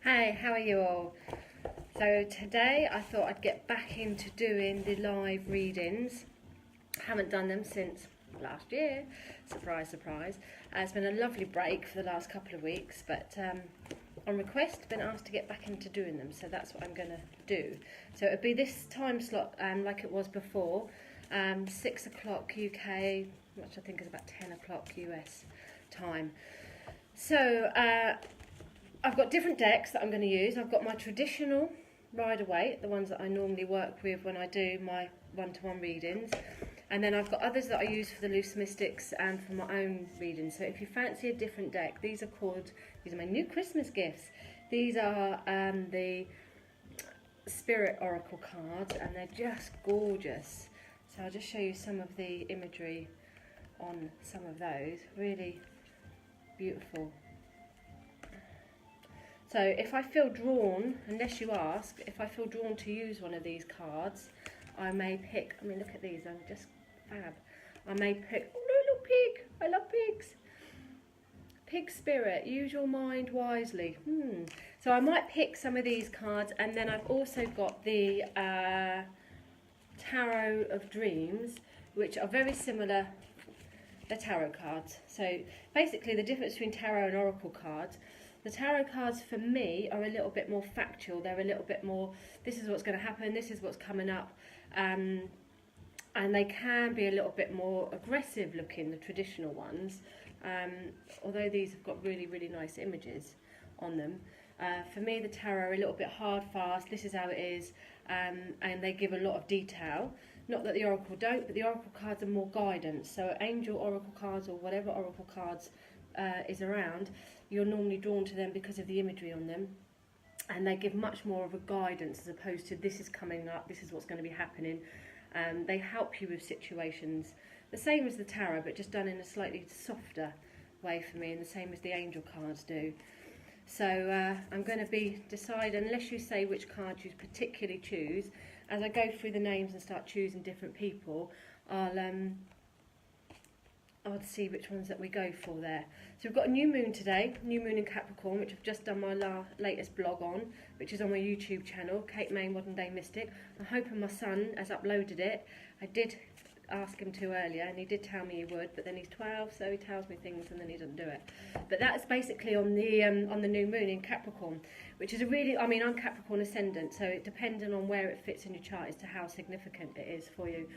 Hey, how are you all? So today I thought I'd get back into doing the live readings. Haven't done them since last year. Surprise, surprise. It's been a lovely break for the last couple of weeks, but on request, been asked to get back into doing them, so that's what I'm going to do. So it'll be this time slot like it was before, 6 o'clock UK, which I think is about 10 o'clock US time. So I've got different decks that I'm going to use. I've got my traditional Rider-Waite, the ones that I normally work with when I do my one-to-one readings. And then I've got others that I use for the Loose Mystics and for my own readings. So if you fancy a different deck, these are my new Christmas gifts. These are the Spirit Oracle cards, and they're just gorgeous. So I'll just show you some of the imagery on some of those. Really beautiful. So if I feel drawn, unless you ask, if I feel drawn to use one of these cards, I may pick, I mean look at these, I'm just fab. I may pick, oh no, look, pig, I love pigs. Pig spirit, use your mind wisely. So I might pick some of these cards, and then I've also got the Tarot of Dreams, which are very similar, the tarot cards. So basically the difference between tarot and oracle cards, the tarot cards for me are a little bit more factual. They're a little bit more, this is what's going to happen, this is what's coming up. And they can be a little bit more aggressive looking, the traditional ones. Although these have got really, really nice images on them. For me, the tarot are a little bit hard, fast, this is how it is. And they give a lot of detail. Not that the oracle don't, but the oracle cards are more guidance. So angel oracle cards or whatever oracle cards is around, you're normally drawn to them because of the imagery on them, and they give much more of a guidance as opposed to this is coming up, this is what's going to be happening. They help you with situations, the same as the tarot, but just done in a slightly softer way for me, and the same as the angel cards do. So I'm going to be deciding, unless you say which card you particularly choose, as I go through the names and start choosing different people, I'll see which ones that we go for there. So we've got a new moon today, new moon in Capricorn, which I've just done my latest blog on, which is on my YouTube channel, Kate May Modern Day Mystic. I'm hoping my son has uploaded it. I did ask him to earlier, and he did tell me he would, but then he's 12, so he tells me things and then he doesn't do it. But that's basically on the new moon in Capricorn, which is a really, I mean, I'm Capricorn ascendant, so it depending on where it fits in your chart as to how significant it is for you.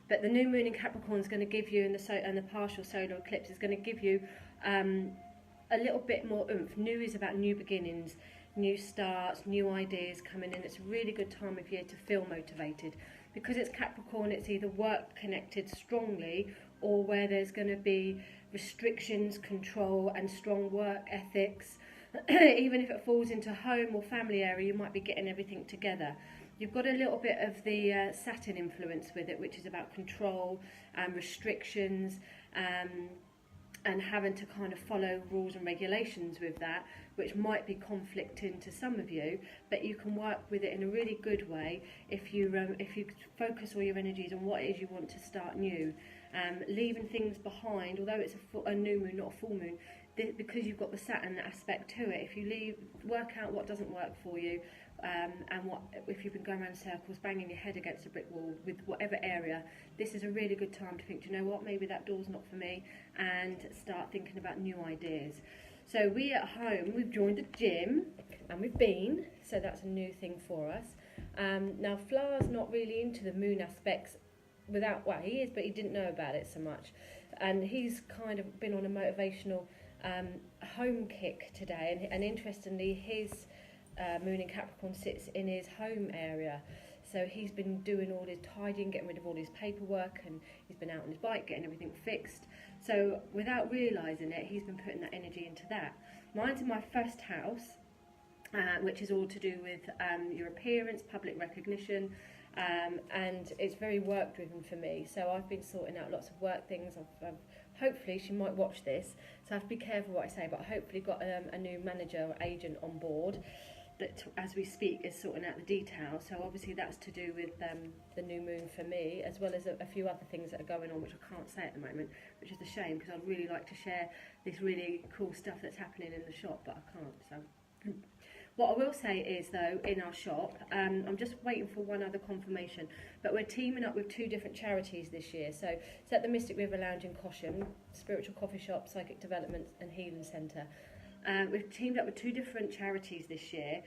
But the new moon in Capricorn is going to give you, and the partial solar eclipse is going to give you a little bit more oomph. New is about new beginnings, new starts, new ideas coming in. It's a really good time of year to feel motivated. Because it's Capricorn, it's either work connected strongly or where there's going to be restrictions, control and strong work ethics. Even if it falls into home or family area, you might be getting everything together. You've got a little bit of the Saturn influence with it, which is about control and restrictions and having to kind of follow rules and regulations with that, which might be conflicting to some of you, but you can work with it in a really good way if you focus all your energies on what it is you want to start new, leaving things behind. Although it's a new moon, not a full moon, because you've got the Saturn aspect to it, if you work out what doesn't work for you, and if you've been going around circles, banging your head against a brick wall with whatever area, this is a really good time to think, do you know what, maybe that door's not for me, and start thinking about new ideas. So we at home, we've joined the gym, and we've been, so that's a new thing for us. Now Fla's not really into the moon aspects well, he is, but he didn't know about it so much, and he's kind of been on a motivational home kick today, and interestingly his moon in Capricorn sits in his home area, so he's been doing all his tidying, getting rid of all his paperwork, and he's been out on his bike getting everything fixed. So without realising it, he's been putting that energy into that. Mine's in my first house, which is all to do with your appearance, public recognition, and it's very work driven for me. So I've been sorting out lots of work things. I've hopefully, she might watch this, so I have to be careful what I say, but I hopefully got a new manager or agent on board that, as we speak, is sorting out the details. So obviously that's to do with the new moon for me, as well as a few other things that are going on which I can't say at the moment, which is a shame, because I'd really like to share this really cool stuff that's happening in the shop, but I can't. So What I will say is, though, in our shop, I'm just waiting for one other confirmation, but we're teaming up with 2 different charities this year. So it's at the Mystic River Lounge in Cosham, Spiritual Coffee Shop, Psychic Development and Healing Centre. We've teamed up with 2 different charities this year.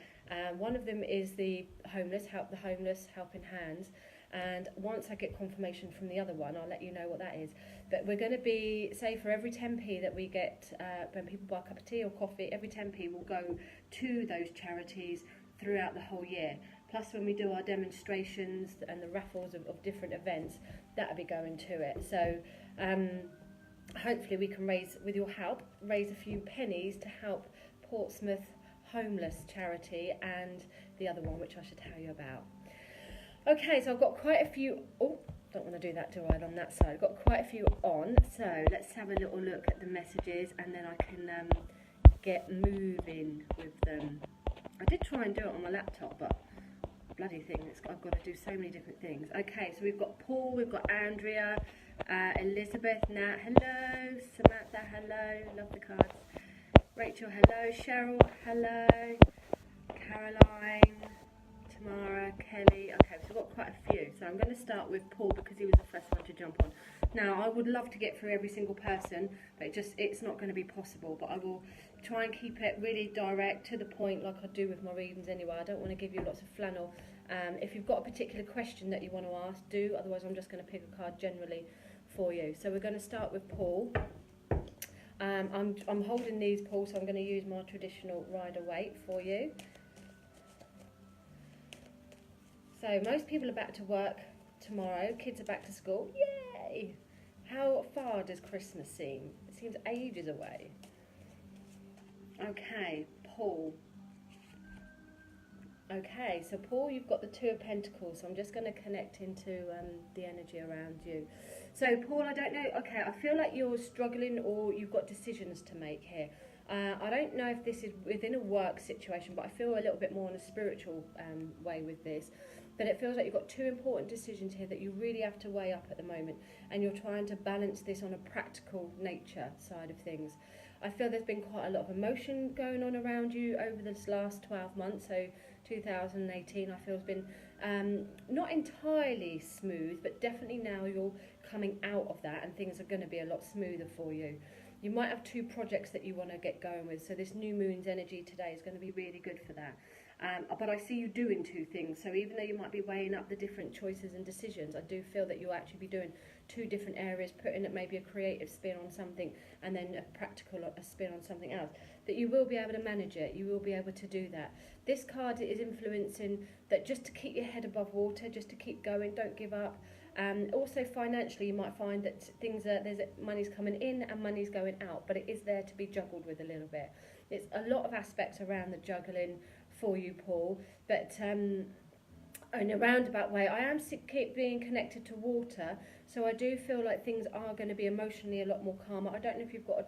One of them is the homeless, Help the Homeless, Helping Hands. And once I get confirmation from the other one, I'll let you know what that is. But we're going to be, say, for every 10p that we get, when people buy a cup of tea or coffee, every 10p will go to those charities throughout the whole year. Plus, when we do our demonstrations and the raffles of different events, that'll be going to it. So hopefully we can raise, with your help, raise a few pennies to help Portsmouth Homeless Charity and the other one, which I should tell you about. Okay, so I've got quite a few, oh, don't want to do that, do I, on that side. I've got quite a few on, so let's have a little look at the messages and then I can get moving with them. I did try and do it on my laptop, but bloody thing, I've got to do so many different things. Okay, so we've got Paul, we've got Andrea, Elizabeth, Nat, hello, Samantha, hello, love the cards. Rachel, hello, Cheryl, hello, Caroline, Tamara, Kelly. Okay, so we've got quite a few. So I'm going to start with Paul because he was the first one to jump on. Now, I would love to get through every single person, but it's not going to be possible. But I will try and keep it really direct, to the point, like I do with my readings anyway. I don't want to give you lots of flannel. If you've got a particular question that you want to ask, do. Otherwise, I'm just going to pick a card generally for you. So we're going to start with Paul. I'm holding these, Paul, so I'm going to use my traditional Rider-Waite for you. So most people are back to work tomorrow, kids are back to school, yay! How far does Christmas seem? It seems ages away. Okay, Paul. Okay, so Paul, you've got the 2 of Pentacles, so I'm just going to connect into the energy around you. So Paul, I don't know, okay, I feel like you're struggling or you've got decisions to make here. I don't know if this is within a work situation, but I feel a little bit more in a spiritual way with this. But it feels like you've got 2 important decisions here that you really have to weigh up at the moment, and you're trying to balance this on a practical nature side of things. I feel there's been quite a lot of emotion going on around you over this last 12 months, so 2018 I feel has been not entirely smooth, but definitely now you're coming out of that and things are going to be a lot smoother for you. You might have 2 projects that you want to get going with, so this new moon's energy today is going to be really good for that. But I see you doing 2 things, so even though you might be weighing up the different choices and decisions, I do feel that you'll actually be doing 2 different areas, putting maybe a creative spin on something and then a practical spin on something else. That you will be able to manage it, you will be able to do that. This card is influencing that, just to keep your head above water, just to keep going, don't give up. Also financially, you might find that there's money's coming in and money's going out, but it is there to be juggled with a little bit. It's a lot of aspects around the juggling for you, Paul, but in a roundabout way, I am keep being connected to water, so I do feel like things are going to be emotionally a lot more calmer. I don't know if you've got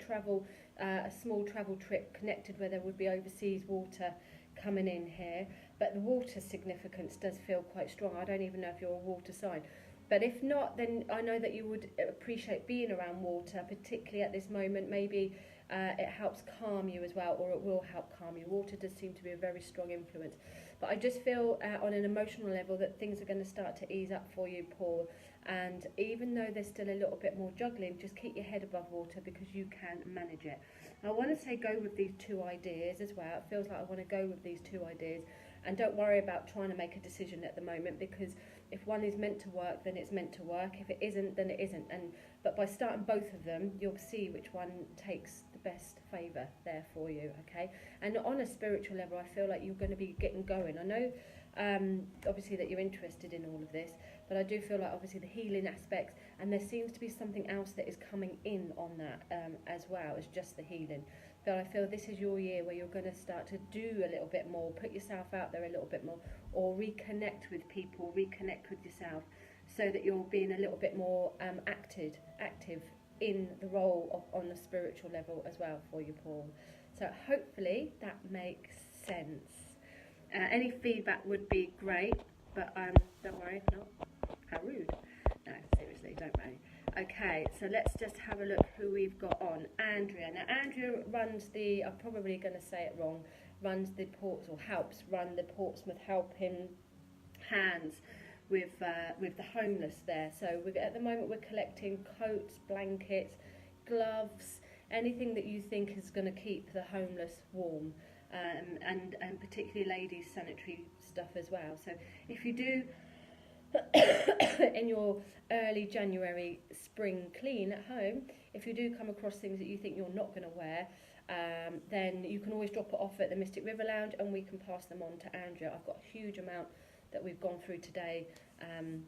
a small travel trip connected where there would be overseas water coming in here, but the water significance does feel quite strong. I don't even know if you're a water sign. But if not, then I know that you would appreciate being around water, particularly at this moment. Maybe it helps calm you as well, or it will help calm you. Water does seem to be a very strong influence. But I just feel on an emotional level that things are going to start to ease up for you, Paul. And even though there's still a little bit more juggling, just keep your head above water because you can manage it. I want to say go with these 2 ideas as well. It feels like I want to go with these 2 ideas. And don't worry about trying to make a decision at the moment, because if one is meant to work, then it's meant to work. If it isn't, then it isn't. But by starting both of them, you'll see which one takes the best favour there for you, okay? And on a spiritual level, I feel like you're going to be getting going. I know, obviously, that you're interested in all of this, but I do feel like, obviously, the healing aspects, and there seems to be something else that is coming in on that as well as just the healing. But I feel this is your year where you're going to start to do a little bit more, put yourself out there a little bit more, or reconnect with people, reconnect with yourself, so that you're being a little bit more active in the role on the spiritual level as well for you, Paul. So hopefully that makes sense. Any feedback would be great, but don't worry if not. How rude. No, seriously, don't worry. Okay, so let's just have a look who we've got on. Andrea. Now, Andrea runs the, I'm probably going to say it wrong, runs the Ports, or helps run the Portsmouth Helping Hands with the homeless there. So at the moment we're collecting coats, blankets, gloves, anything that you think is going to keep the homeless warm, and particularly ladies' sanitary stuff as well. So if you do in your early January spring clean at home, if you do come across things that you think you're not going to wear, then you can always drop it off at the Mystic River Lounge and we can pass them on to Andrea. I've got a huge amount that we've gone through today, and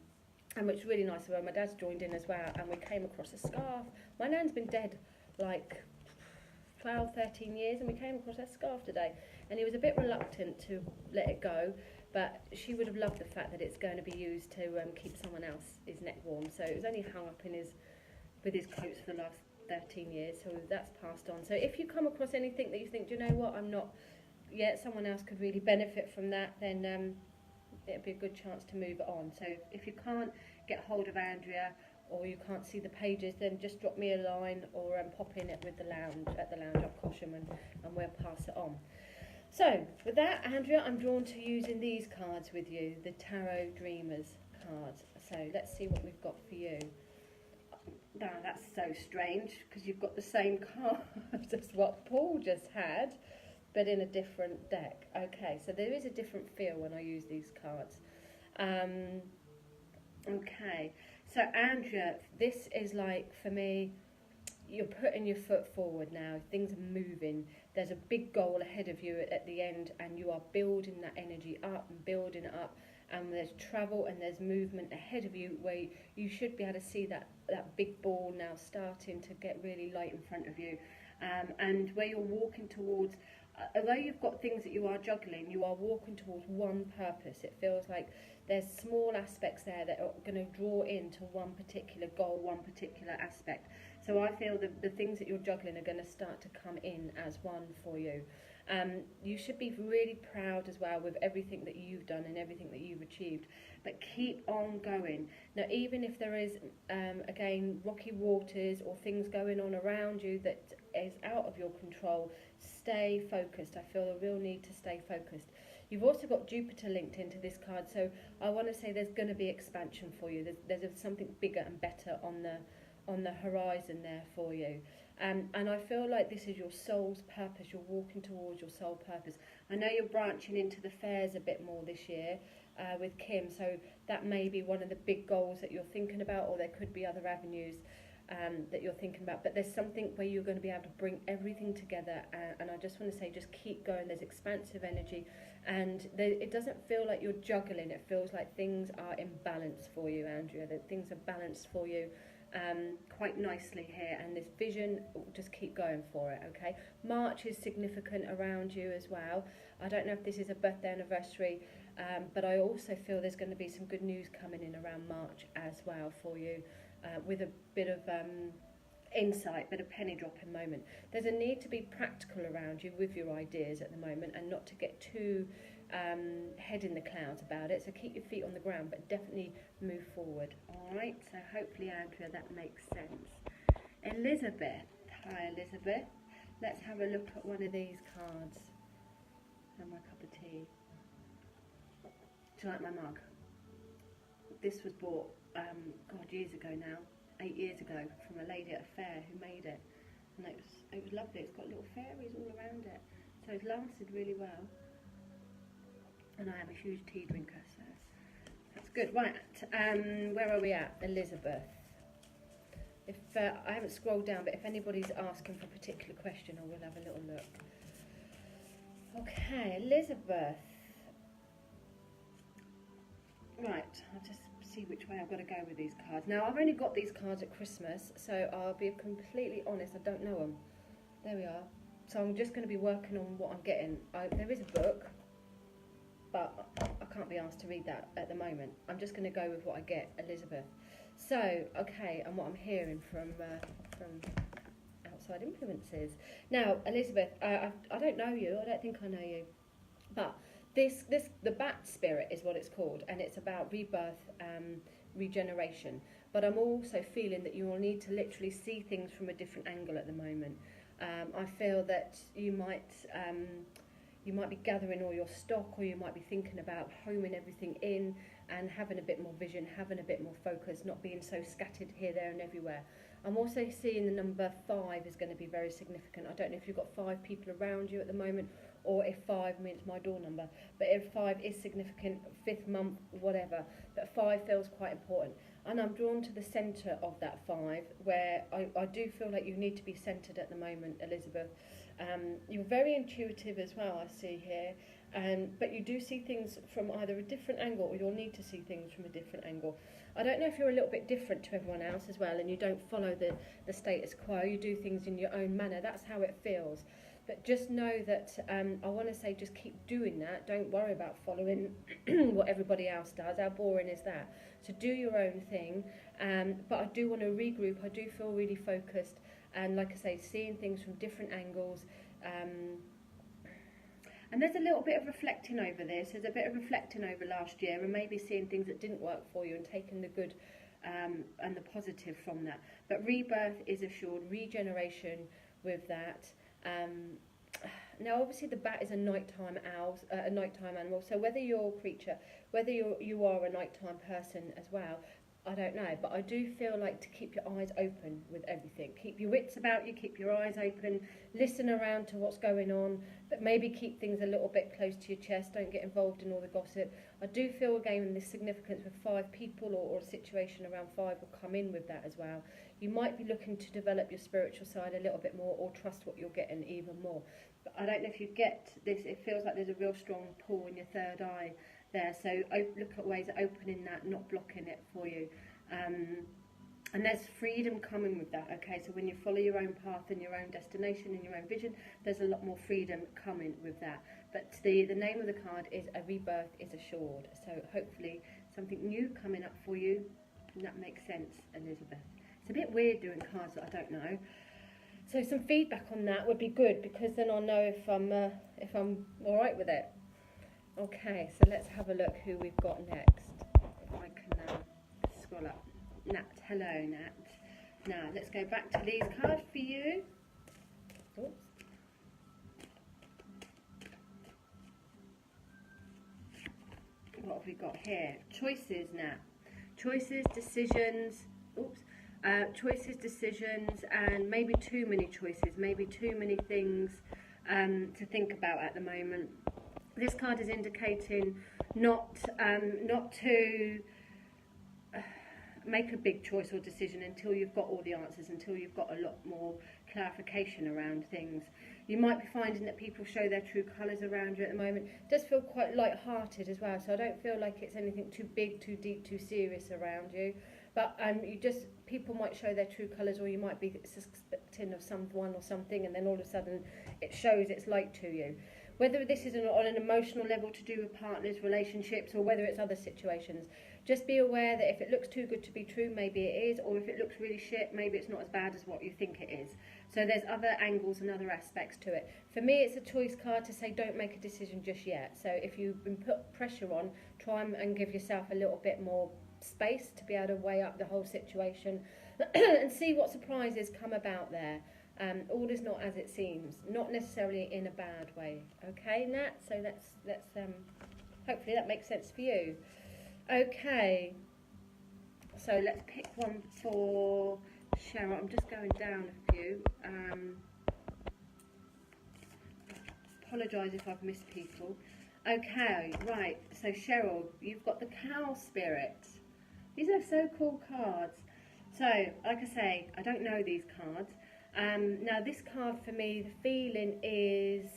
it's really nice. Well, my dad's joined in as well, and we came across a scarf. My nan's been dead like 12, 13 years, and we came across that scarf today, and he was a bit reluctant to let it go, but she would have loved the fact that it's going to be used to keep someone else's neck warm. So it was only hung up in with his coats for the last 13 years, so that's passed on. So if you come across anything that you think, do you know what, I'm not yet, someone else could really benefit from that, then it'd be a good chance to move it on. So if you can't get hold of Andrea, or you can't see the pages, then just drop me a line, or pop in it with the lounge at the lounge up Cosham, and we'll pass it on. So with that, Andrea, I'm drawn to using these cards with you, the Tarot Dreamers cards. So let's see what we've got for you. Now that's so strange, because you've got the same cards as what Paul just had, but in a different deck. Okay, so there is a different feel when I use these cards. Okay, so Andrea, this is like, for me, you're putting your foot forward now, things are moving, there's a big goal ahead of you at the end, and you are building that energy up and building it up, and there's travel and there's movement ahead of you, where you should be able to see that big ball now starting to get really light in front of you, and where you're walking towards, although you've got things that you are juggling, you are walking towards one purpose. It feels like there's small aspects there that are going to draw into one particular goal, one particular aspect. So I feel that the things that you're juggling are going to start to come in as one for you. You should be really proud as well with everything that you've done and everything that you've achieved, but keep on going. Now, even if there is, again, rocky waters or things going on around you that is out of your control, stay focused. I feel a real need to stay focused. You've also got Jupiter linked into this card, so I want to say there's going to be expansion for you. There's something bigger and better on the horizon there for you. And I feel like this is your soul's purpose. You're walking towards your soul purpose. I know you're branching into the fairs a bit more this year with Kim, so that may be one of the big goals that you're thinking about, or there could be other avenues that you're thinking about, but there's something where you're going to be able to bring everything together, and I just want to say, just keep going. There's expansive energy, and it doesn't feel like you're juggling. It feels like things are in balance for you, Andrea, that things are balanced for you quite nicely here, and this vision, just keep going for it. Okay, March is significant around you as well. I don't know if this is a birthday anniversary, but I also feel there's going to be some good news coming in around March as well for you, with a bit of insight, bit of penny dropping moment. There's a need to be practical around you with your ideas at the moment, and not to get too head in the clouds about it. So keep your feet on the ground, but definitely move forward. All right, so hopefully, Andrea, that makes sense. Elizabeth. Hi, Elizabeth. Let's have a look at one of these cards. And my cup of tea. Do you like my mug? This was bought God, years ago now, 8 years ago, from a lady at a fair who made it, and it was lovely. It's got little fairies all around it, so it's lasted really well. And I am a huge tea drinker, so that's good. Right, where are we at? Elizabeth. If I haven't scrolled down, but if anybody's asking for a particular question, I will have a little look. Okay, Elizabeth. Right, I'll just see which way I've got to go with these cards. Now, I've only got these cards at Christmas, so I'll be completely honest, I don't know them. There we are. So I'm just going to be working on what I'm getting. There is a book, but I can't be asked to read that at the moment. I'm just going to go with what I get, Elizabeth. So, okay, and what I'm hearing from outside influences. Now, Elizabeth, I don't know you. I don't think I know you, but the bat spirit is what it's called, and it's about rebirth, regeneration. but I'm also feeling that you will need to literally see things from a different angle at the moment. I feel that you might be gathering all your stock, or you might be thinking about homing everything in and having a bit more vision, having a bit more focus, not being so scattered here, there and everywhere. I'm also seeing the number 5 is going to be very significant. I don't know if you've got 5 people around you at the moment, or if 5 means my door number, but if 5 is significant, 5th month, whatever, but 5 feels quite important. And I'm drawn to the centre of that 5, where I do feel like you need to be centred at the moment, Elizabeth. You're very intuitive as well, I see here, but you do see things from either a different angle, or you'll need to see things from a different angle. I don't know if you're a little bit different to everyone else as well, and you don't follow the status quo, you do things in your own manner. That's how it feels. But just know that I want to say just keep doing that. Don't worry about following what everybody else does. How boring is that? So do your own thing. But I do want to regroup. I do feel really focused. And like I say, seeing things from different angles. And there's a little bit of reflecting over this. There's a bit of reflecting over last year, and maybe seeing things that didn't work for you and taking the good and the positive from that. But rebirth is assured, regeneration with that. Now, obviously, the bat is a nighttime owl, a nighttime animal. So whether you're a creature, whether you are a nighttime person as well, I don't know. But I do feel like to keep your eyes open with everything. Keep your wits about you. Keep your eyes open. Listen around to what's going on. But maybe keep things a little bit close to your chest. Don't get involved in all the gossip. I do feel again this significance with 5 people, or a situation around 5 will come in with that as well. You might be looking to develop your spiritual side a little bit more, or trust what you're getting even more. But I don't know if you get this. It feels like there's a real strong pull in your third eye there. So look at ways of opening that, not blocking it for you. And there's freedom coming with that, okay? So when you follow your own path and your own destination and your own vision, there's a lot more freedom coming with that. But the name of the card is A Rebirth is Assured. So hopefully something new coming up for you. And that makes sense, Elizabeth. It's a bit weird doing cards that I don't know. So some feedback on that would be good, because then I'll know if I'm all right with it. Okay, so let's have a look who we've got next. If I can scroll up. Nat, hello Nat. Now let's go back to these cards for you. Oops. What have we got here? Choices, Nat. Choices, decisions. Oops. Choices, decisions, and maybe too many choices, maybe too many things to think about at the moment. This card is indicating not to make a big choice or decision until you've got all the answers, until you've got a lot more clarification around things. You might be finding that people show their true colours around you at the moment. It does feel quite light-hearted as well, so I don't feel like it's anything too big, too deep, too serious around you. But people might show their true colours, or you might be suspecting of someone or something, and then all of a sudden it shows its light to you. Whether this is on an emotional level to do with partners, relationships, or whether it's other situations, just be aware that if it looks too good to be true, maybe it is, or if it looks really shit, maybe it's not as bad as what you think it is. So there's other angles and other aspects to it. For me, it's a choice card to say don't make a decision just yet. So if you've been put pressure on, try and give yourself a little bit more space to be able to weigh up the whole situation and see what surprises come about there. All is not as it seems, not necessarily in a bad way. Okay, Nat? So let's hopefully that makes sense for you. Okay, so let's pick one for Cheryl. I'm just going down a few. Apologise if I've missed people. Okay, right, so Cheryl, you've got the Cow Spirit. These are so cool cards. So, like I say, I don't know these cards. Now this card for me, the feeling is,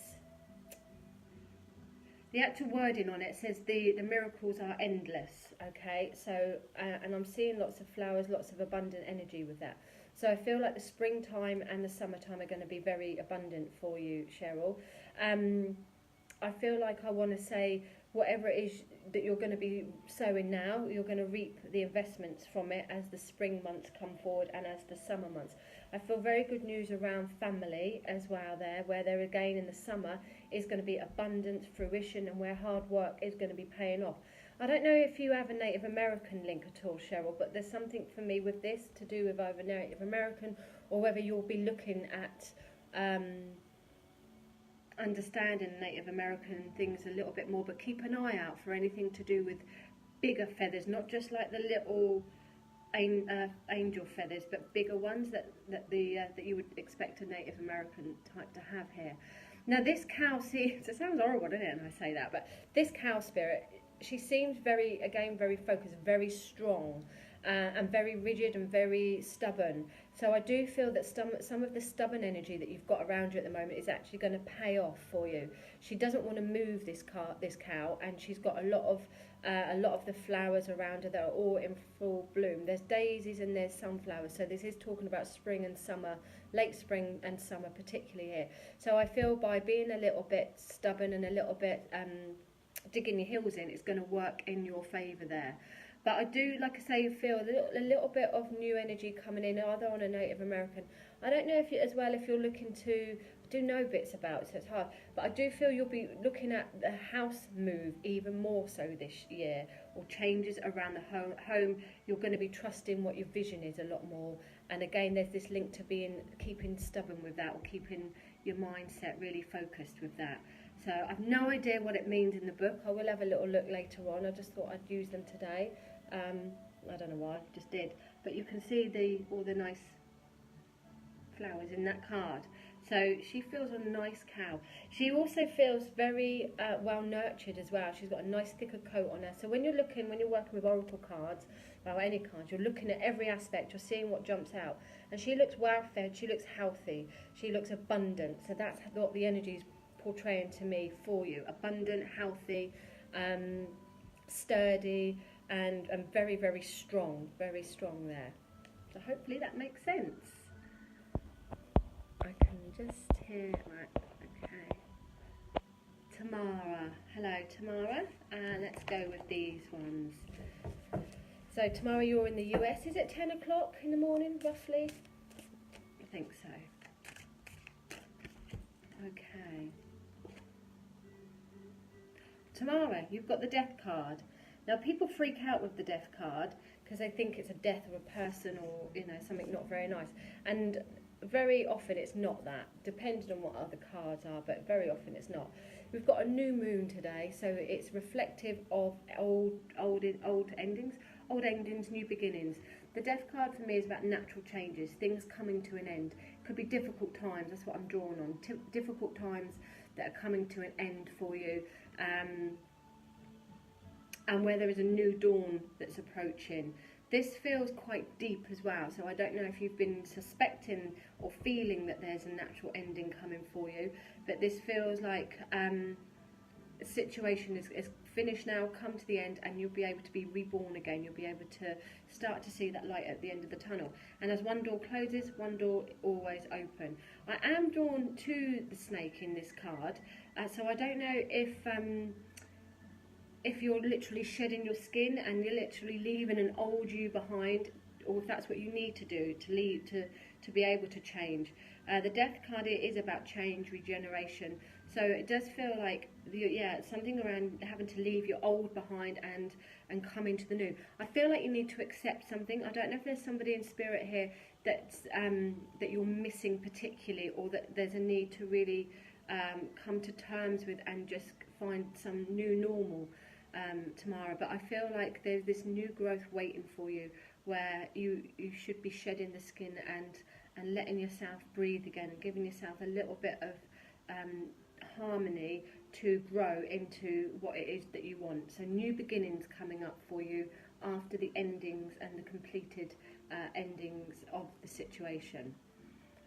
the actual wording on it says the miracles are endless, okay? So, and I'm seeing lots of flowers, lots of abundant energy with that. So I feel like the springtime and the summertime are going to be very abundant for you, Cheryl. I feel like I want to say whatever it is that you're going to be sowing now, you're going to reap the investments from it as the spring months come forward and as the summer months. I feel very good news around family as well there, where there again in the summer is going to be abundance, fruition, and where hard work is going to be paying off. I don't know if you have a Native American link at all, Cheryl, but there's something for me with this to do with either Native American or whether you'll be looking at understanding Native American things a little bit more, but keep an eye out for anything to do with bigger feathers, not just like the little angel feathers, but bigger ones that you would expect a Native American type to have here. Now this cow, see, it sounds horrible, doesn't it, when I say that, but this cow spirit, she seems very focused, very strong, and very rigid and very stubborn. So I do feel that some of the stubborn energy that you've got around you at the moment is actually going to pay off for you. She doesn't want to move this cow, and she's got a lot of the flowers around her that are all in full bloom. There's daisies and there's sunflowers, so this is talking about spring and summer, late spring and summer particularly here. So I feel by being a little bit stubborn and a little bit digging your heels in, it's going to work in your favour there. But I do, like I say, feel a little bit of new energy coming in, either on a Native American. I don't know if you're looking to, I do know bits about it, so it's hard, but I do feel you'll be looking at the house move even more so this year, or changes around the home. You're going to be trusting what your vision is a lot more. And again, there's this link to keeping stubborn with that, or keeping your mindset really focused with that. So I've no idea what it means in the book. I will have a little look later on. I just thought I'd use them today. I don't know why, just did. But you can see all the nice flowers in that card. So she feels a nice cow. She also feels very well nurtured as well. She's got a nice thicker coat on her. So when you're working with oracle cards, well, any cards, you're looking at every aspect. You're seeing what jumps out. And she looks well fed. She looks healthy. She looks abundant. So that's what the energy is portraying to me for you. Abundant, healthy, sturdy, and very, very strong there. So hopefully that makes sense. I can just hear, right, okay. Tamara, hello Tamara, let's go with these ones. So Tamara, you're in the US, is it 10 o'clock in the morning roughly? I think so. Okay. Tamara, you've got the death card. Now people freak out with the death card because they think it's a death of a person, or something not very nice, and very often it's not that, depending on what other cards are, but very often it's not. We've got a new moon today, so it's reflective of old endings, new beginnings. The death card for me is about natural changes, things coming to an end. Could be difficult times, that's what I'm drawn on. Difficult times that are coming to an end for you. And where there is a new dawn that's approaching. This feels quite deep as well, so I don't know if you've been suspecting or feeling that there's a natural ending coming for you, but this feels like the situation is finished now, come to the end, and you'll be able to be reborn again. You'll be able to start to see that light at the end of the tunnel. And as one door closes, one door always open. I am drawn to the snake in this card, so I don't know if you're literally shedding your skin and you're literally leaving an old you behind, or if that's what you need to do to be able to change. The death card is about change, regeneration. So it does feel like something around having to leave your old behind and come into the new. I feel like you need to accept something. I don't know if there's somebody in spirit here that you're missing particularly, or that there's a need to really come to terms with and just find some new normal. Tamara, but I feel like there's this new growth waiting for you, where you should be shedding the skin and letting yourself breathe again, and giving yourself a little bit of harmony to grow into what it is that you want. So new beginnings coming up for you after the endings and the completed endings of the situation.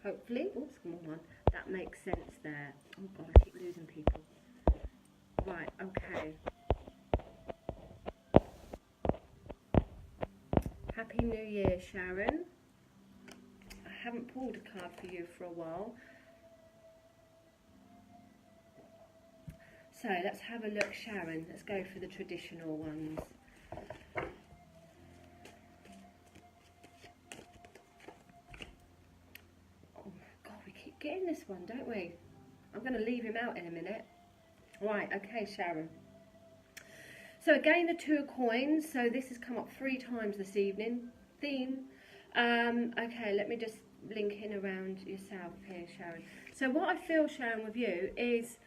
Hopefully, oops, come on, that makes sense there. Oh God, I keep losing people. Right, okay. Happy New Year, Sharon. I haven't pulled a card for you for a while. So let's have a look, Sharon. Let's go for the traditional ones. Oh God, we keep getting this one, don't we? I'm going to leave him out in a minute. Right, okay, Sharon. So again, the Two of Coins. So this has come up 3 times this evening. Theme. Okay, let me just link in around yourself here, Sharon. So what I feel, Sharon, with you is,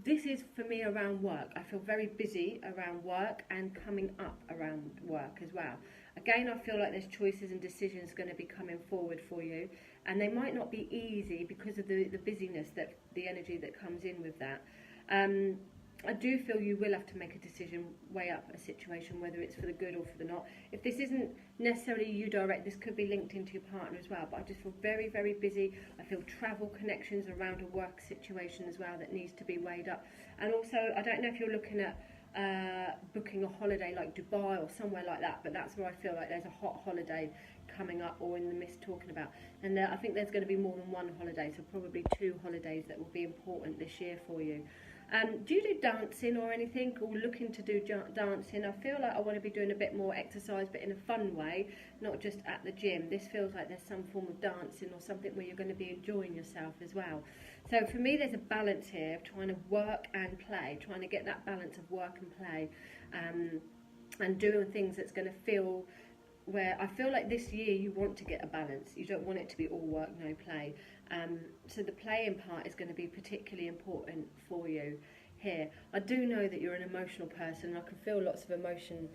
this is for me around work. I feel very busy around work and coming up around work as well. Again, I feel like there's choices and decisions going to be coming forward for you, and they might not be easy because of the busyness, that the energy that comes in with that. I do feel you will have to make a decision, weigh up a situation, whether it's for the good or for the not. If this isn't necessarily you direct, this could be linked into your partner as well, but I just feel very, very busy. I feel travel connections around a work situation as well that needs to be weighed up. And also, I don't know if you're looking at booking a holiday like Dubai or somewhere like that, but that's where I feel like there's a hot holiday coming up, or in the midst talking about. And I think there's going to be more than one holiday, so probably 2 holidays that will be important this year for you. Do you do dancing or anything, or looking to do dancing? I feel like I want to be doing a bit more exercise, but in a fun way, not just at the gym. This feels like there's some form of dancing or something where you're going to be enjoying yourself as well. So for me, there's a balance here of trying to work and play, trying to get that balance of work and play, and doing things that's going to feel, where I feel like this year you want to get a balance. You don't want it to be all work, no play. So the playing part is going to be particularly important for you here. I do know that you're an emotional person. I can feel lots of emotion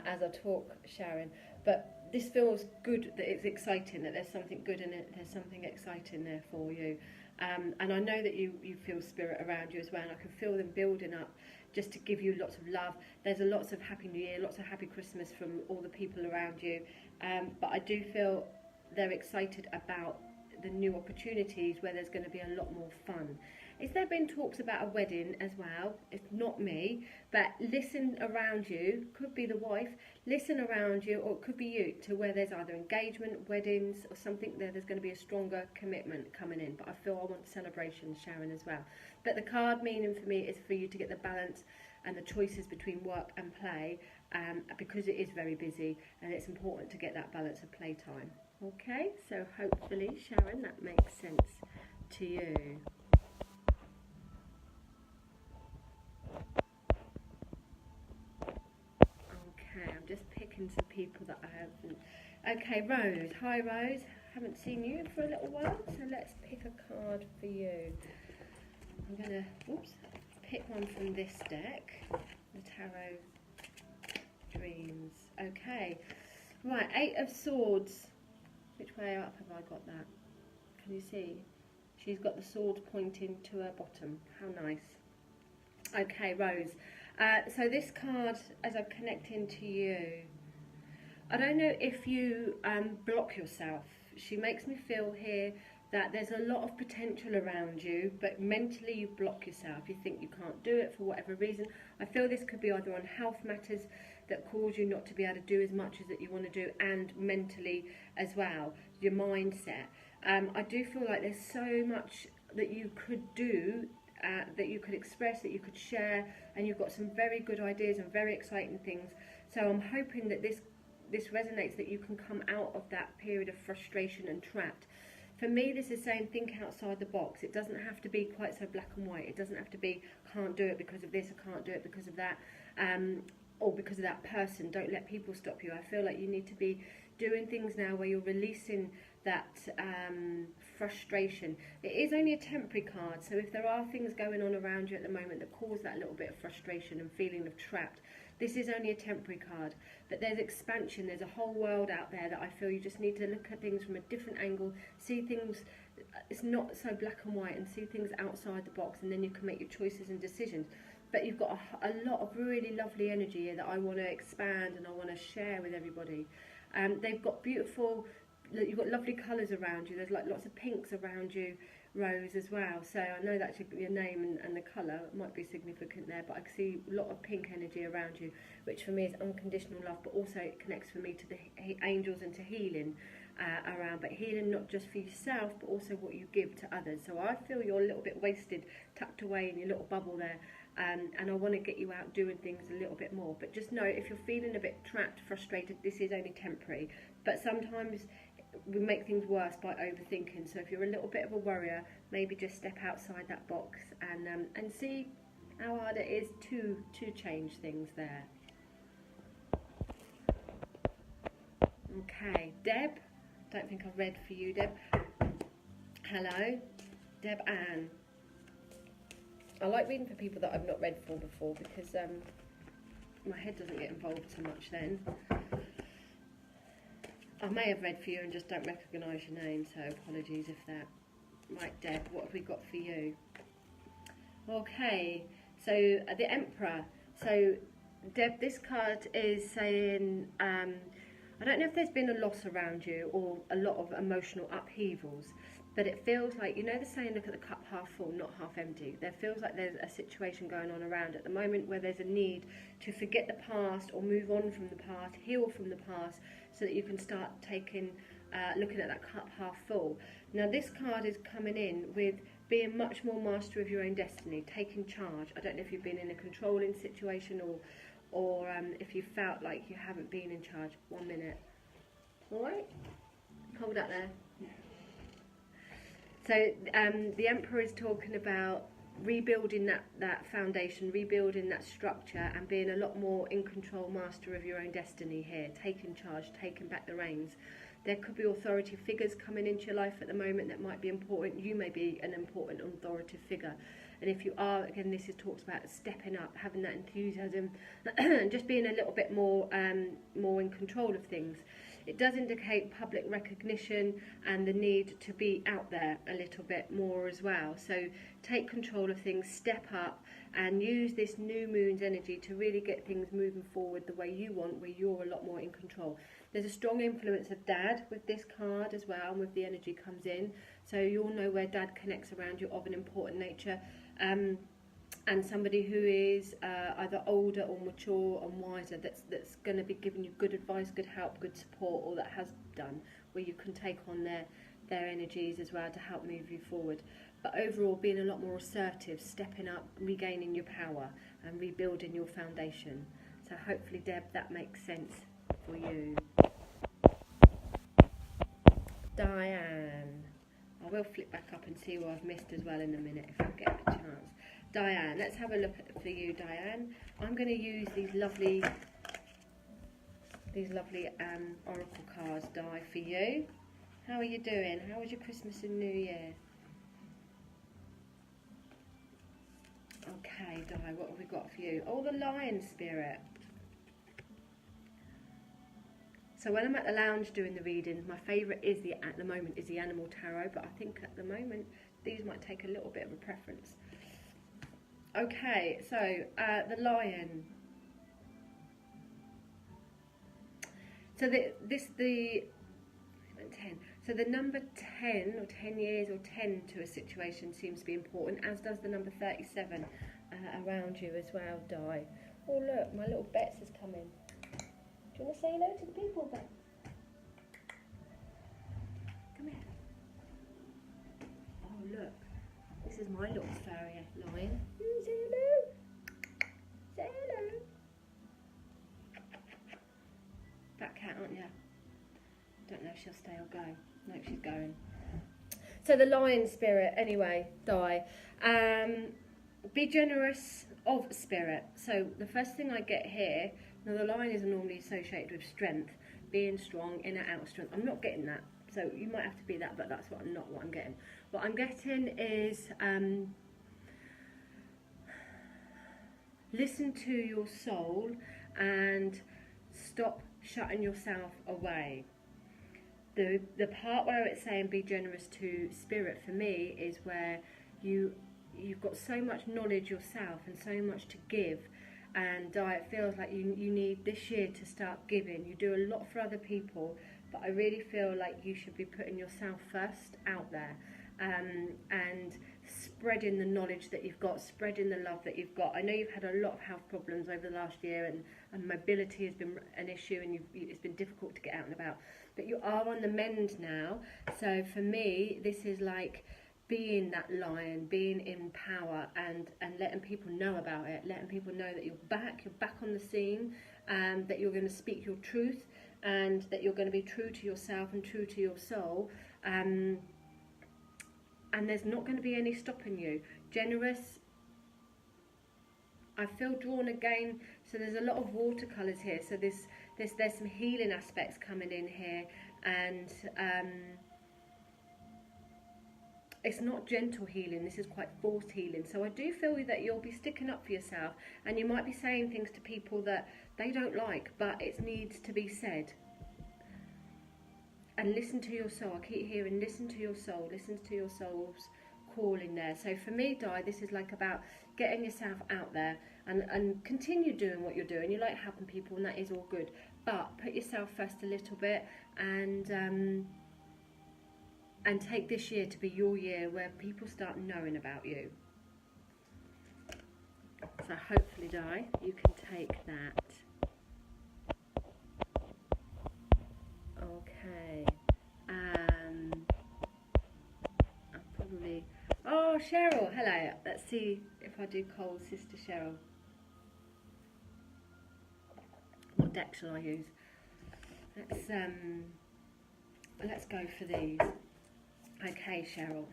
as I talk, Sharon. But this feels good, that it's exciting, that there's something good in it, there's something exciting there for you. And I know that you feel spirit around you as well, and I can feel them building up just to give you lots of love. There's lots of Happy New Year, lots of Happy Christmas from all the people around you. But I do feel they're excited about the new opportunities where there's going to be a lot more fun. Is there been talks about a wedding as well? It's not me, but listen around you, could be the wife, listen around you, or it could be you, to where there's either engagement, weddings, or something there. There's going to be a stronger commitment coming in, but I feel I want celebrations, Sharon, as well. But the card meaning for me is for you to get the balance and the choices between work and play, because it is very busy, and it's important to get that balance of playtime. Okay, so hopefully, Sharon, that makes sense to you. Okay, I'm just picking some people that I haven't. Okay, Rose. Hi, Rose. Haven't seen you for a little while, so let's pick a card for you. I'm going to pick one from this deck, the Tarot Dreams. Okay, right, 8 of Swords. Which way up have I got that? Can you see? She's got the sword pointing to her bottom. How nice. Okay, Rose. So this card, as I'm connecting to you, I don't know if you block yourself. She makes me feel here that there's a lot of potential around you, but mentally you block yourself. You think you can't do it for whatever reason. I feel this could be either on health matters that cause you not to be able to do as much as that you want to do, and mentally as well, your mindset. I do feel like there's so much that you could do, that you could express, that you could share, and you've got some very good ideas and very exciting things. So I'm hoping that this resonates, that you can come out of that period of frustration and trapped. For me, this is saying think outside the box. It doesn't have to be quite so black and white. It doesn't have to be can't do it because of this, or can't do it because of that, or because of that person. Don't let people stop you. I feel like you need to be doing things now where you're releasing that frustration. It is only a temporary card, so if there are things going on around you at the moment that cause that little bit of frustration and feeling of trapped, this is only a temporary card. But there's expansion, there's a whole world out there that I feel you just need to look at things from a different angle, see things, it's not so black and white, and see things outside the box, and then you can make your choices and decisions. But you've got a lot of really lovely energy here that I want to expand and I want to share with everybody. They've got beautiful, you've got lovely colours around you. There's like lots of pinks around you, Rose, as well. So I know that's your name and the colour might be significant there, but I can see a lot of pink energy around you, which for me is unconditional love, but also it connects for me to the angels and to healing around. But healing not just for yourself, but also what you give to others. So I feel you're a little bit wasted, tucked away in your little bubble there. And I want to get you out doing things a little bit more. But just know, if you're feeling a bit trapped, frustrated, this is only temporary. But sometimes we make things worse by overthinking. So if you're a little bit of a worrier, maybe just step outside that box and see how hard it is to change things there. Okay, Deb. Don't think I've read for you, Deb. Hello, Deb Ann. I like reading for people that I've not read for before because my head doesn't get involved so much then. I may have read for you and just don't recognise your name, so apologies if that. Right, Deb, what have we got for you? Okay, so the Emperor. So, Deb, this card is saying, I don't know if there's been a loss around you or a lot of emotional upheavals, but it feels like, you know the saying, look at the cup half full, not half empty. There feels like there's a situation going on around at the moment where there's a need to forget the past or move on from the past, heal from the past, so that you can start taking, looking at that cup half full. Now this card is coming in with being much more master of your own destiny, taking charge. I don't know if you've been in a controlling situation or if you felt like you haven't been in charge. 1 minute. All right? Hold that there. So the Emperor is talking about rebuilding that foundation, rebuilding that structure, and being a lot more in control, master of your own destiny here, taking charge, taking back the reins. There could be authority figures coming into your life at the moment that might be important. You may be an important authoritative figure. And if you are, again, this is talks about stepping up, having that enthusiasm, and just being a little bit more in control of things. It does indicate public recognition and the need to be out there a little bit more as well. So take control of things, step up, and use this new moon's energy to really get things moving forward the way you want, where you're a lot more in control. There's a strong influence of Dad with this card as well, and with the energy comes in. So you'll know where Dad connects around you of an important nature. And somebody who is either older or mature and wiser, that's going to be giving you good advice, good help, good support, or that has done, where you can take on their energies as well to help move you forward. But overall, being a lot more assertive, stepping up, regaining your power and rebuilding your foundation. So hopefully, Deb, that makes sense for you. Diane. I will flip back up and see what I've missed as well in a minute if I get a chance. Diane, let's have a look at for you, Diane. I'm going to use these lovely oracle cards, Di, for you. How are you doing? How was your Christmas and New Year? Okay, Di, what have we got for you? Oh, the Lion Spirit. So when I'm at the lounge doing the readings, my favourite is at the moment is the Animal Tarot, but I think at the moment these might take a little bit of a preference. Okay, so the Lion. So the 10. So the number 10 or 10 years or 10 to a situation seems to be important, as does the number 37 around you as well, Di. Oh look, my little Bets has come in. Do you want to say hello to the people, Bet? Come here. Oh look, this is my little fairy lion. Say hello. Say hello. Fat cat, aren't you? Don't know if she'll stay or go. No, she's going. So the Lion Spirit, anyway, Di. Be generous of spirit. So the first thing I get here, now the lion is normally associated with strength, being strong, inner, outer strength. I'm not getting that. So you might have to be that, but that's what I'm getting. What I'm getting is listen to your soul and stop shutting yourself away. The part where it's saying be generous to spirit for me is where you've got so much knowledge yourself and so much to give, and it feels like you need this year to start giving. You do a lot for other people, but I really feel like you should be putting yourself first out there, and spreading the knowledge that you've got, spreading the love that you've got. I know you've had a lot of health problems over the last year, and mobility has been an issue, and it's been difficult to get out and about, but you are on the mend now. So for me, this is like being that lion, being in power, and letting people know about it, letting people know that you're back on the scene, and that you're going to speak your truth, and that you're going to be true to yourself and true to your soul, and there's not going to be any stopping you. Generous, I feel drawn again, so there's a lot of watercolours here, so this there's some healing aspects coming in here, and it's not gentle healing, this is quite forced healing. So I do feel that you'll be sticking up for yourself, and you might be saying things to people that they don't like, but it needs to be said. And listen to your soul. I keep hearing listen to your soul, listen to your soul's calling there. So for me, Di, this is like about getting yourself out there and continue doing what you're doing. You like helping people, and that is all good, but put yourself first a little bit, and take this year to be your year where people start knowing about you. So hopefully, Di, you can take that. Okay. I'll probably... Oh, Cheryl, hello. Let's see if I do Cole's sister Cheryl. What deck shall I use? Let's go for these. Okay, Cheryl.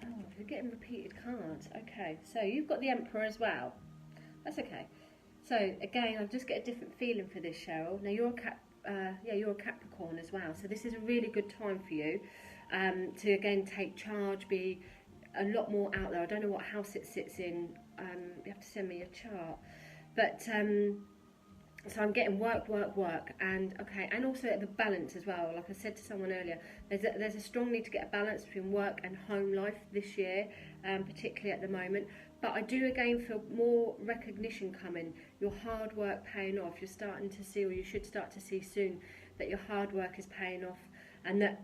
Oh, you're getting repeated cards. Okay, so you've got the Emperor as well. That's okay. So again, I just get a different feeling for this, Cheryl. Now you're a Capricorn as well. So this is a really good time for you to again take charge, be a lot more out there. I don't know what house it sits in. You have to send me a chart, but. So I'm getting work, and okay, and also the balance as well. Like I said to someone earlier, there's a strong need to get a balance between work and home life this year, particularly at the moment. But I do again feel more recognition coming. Your hard work paying off. You're starting to see, or you should start to see soon, that your hard work is paying off, and that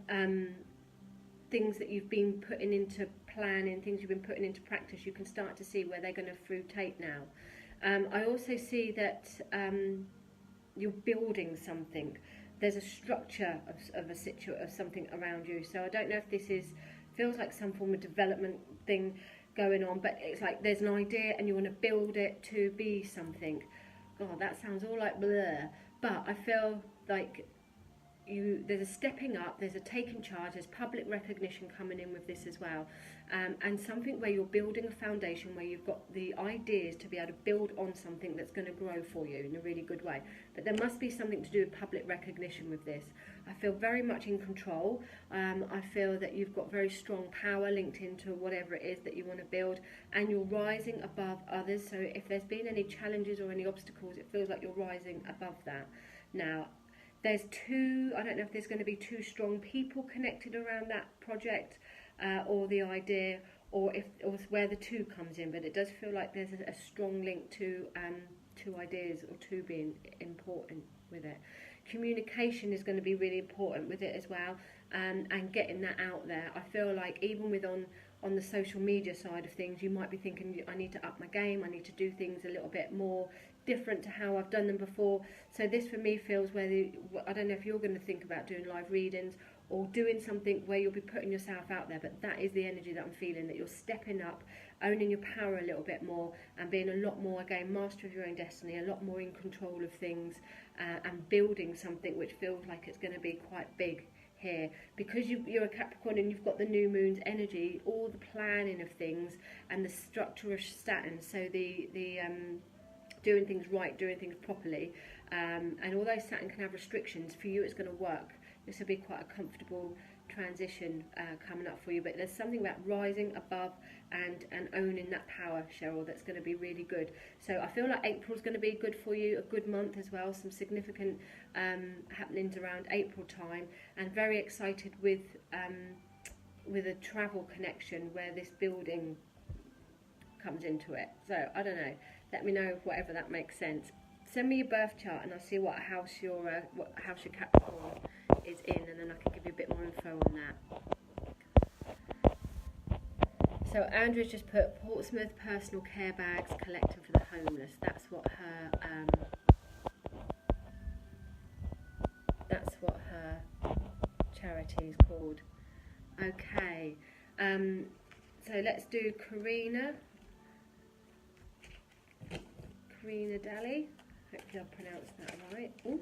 things that you've been putting into planning, things you've been putting into practice, you can start to see where they're going to fruitate now. I also see that you're building something. There's a structure of something around you. So I don't know if this feels like some form of development thing going on, but it's like there's an idea and you want to build it to be something. God, that sounds all like blur. But I feel like there's a stepping up, there's a taking charge, there's public recognition coming in with this as well, and something where you're building a foundation where you've got the ideas to be able to build on something that's going to grow for you in a really good way. But there must be something to do with public recognition with this. I feel very much in control. I feel that you've got very strong power linked into whatever it is that you want to build, and you're rising above others. So if there's been any challenges or any obstacles, it feels like you're rising above that. Now, there's I don't know if there's going to be two strong people connected around that project or the idea, or where the two comes in, but it does feel like there's a strong link to two ideas or two being important with it. Communication is going to be really important with it as well, and getting that out there. I feel like even with on the social media side of things, you might be thinking, I need to up my game, I need to do things a little bit more different to how I've done them before. So this for me feels I don't know if you're going to think about doing live readings or doing something where you'll be putting yourself out there, but that is the energy that I'm feeling, that you're stepping up, owning your power a little bit more, and being a lot more, again, master of your own destiny, a lot more in control of things, and building something which feels like it's going to be quite big here. Because you're a Capricorn and you've got the new moon's energy, all the planning of things and the structure of Saturn, so the doing things right, doing things properly, and although Saturn can have restrictions, for you it's going to work. This will be quite a comfortable transition coming up for you, but there's something about rising above and owning that power, Cheryl, that's going to be really good. So I feel like April's going to be good for you, a good month as well, some significant happenings around April time, and very excited with a travel connection where this building comes into it. So I don't know, let me know whatever that makes sense. Send me your birth chart and I'll see what house your Capricorn is in, and then I can give you a bit more info on that. So Andrew's just put Portsmouth personal care bags collected for the homeless. That's what her charity is called. Okay, so let's do Karina Daly. Hopefully I pronounced that right. Ooh,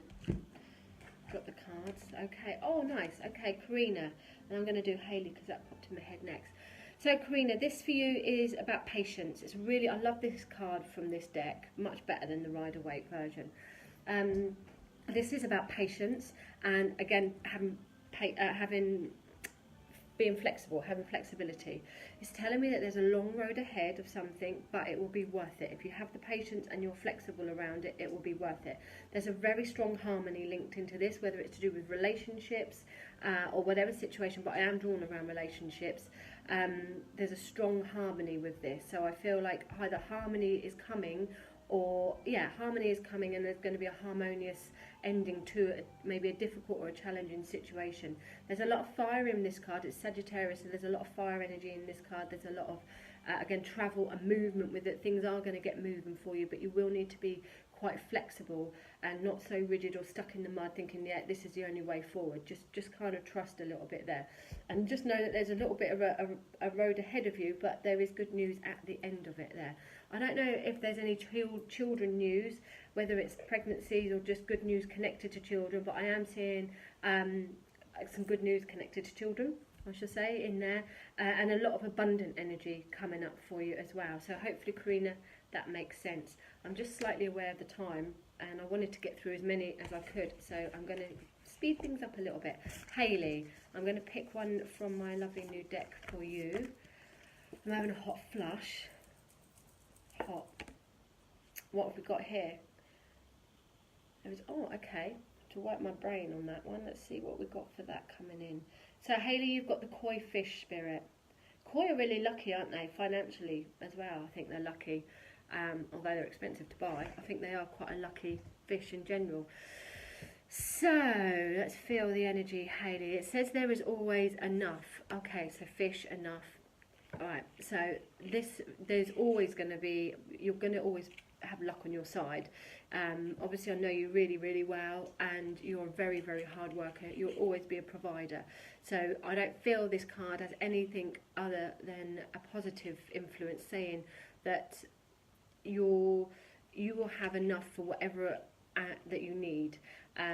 got the cards. Okay. Oh, nice. Okay, Karina. And I'm going to do Hayley because that popped in my head next. So Karina, this for you is about patience. It's really, I love this card from this deck, much better than the Rider-Waite version. This is about patience, and again, being flexible, having flexibility. It's telling me that there's a long road ahead of something, but it will be worth it. If you have the patience and you're flexible around it, it will be worth it. There's a very strong harmony linked into this, whether it's to do with relationships or whatever situation, but I am drawn around relationships. There's a strong harmony with this. So I feel like either harmony is coming, or harmony is coming, and there's going to be a harmonious ending to maybe a difficult or a challenging situation. There's a lot of fire in this card. It's Sagittarius, so there's a lot of fire energy in this card. There's a lot of again, travel and movement with it. Things are going to get moving for you, but you will need to be quite flexible and not so rigid or stuck in the mud thinking, yeah, this is the only way forward. Just kind of trust a little bit there, and just know that there's a little bit of a road ahead of you, but there is good news at the end of it there. I don't know if there's any children news, whether it's pregnancies or just good news connected to children, but I am seeing some good news connected to children, I should say, in there, and a lot of abundant energy coming up for you as well. So hopefully, Karina, that makes sense. I'm just slightly aware of the time, and I wanted to get through as many as I could, so I'm going to speed things up a little bit. Hayley, I'm going to pick one from my lovely new deck for you. I'm having a hot flush. Hot. What have we got here? Okay. To wipe my brain on that one. Let's see what we got for that coming in. So Hayley, you've got the koi fish spirit. Koi are really lucky, aren't they? Financially as well. I think they're lucky. Although they're expensive to buy, I think they are quite a lucky fish in general. So let's feel the energy, Hayley. It says there is always enough. Okay, so fish, enough. Alright, so there's always going to be, you're going to always have luck on your side. Obviously I know you really, really well, and you're a very, very hard worker. You'll always be a provider. So I don't feel this card has anything other than a positive influence, saying that you will have enough for whatever that you need.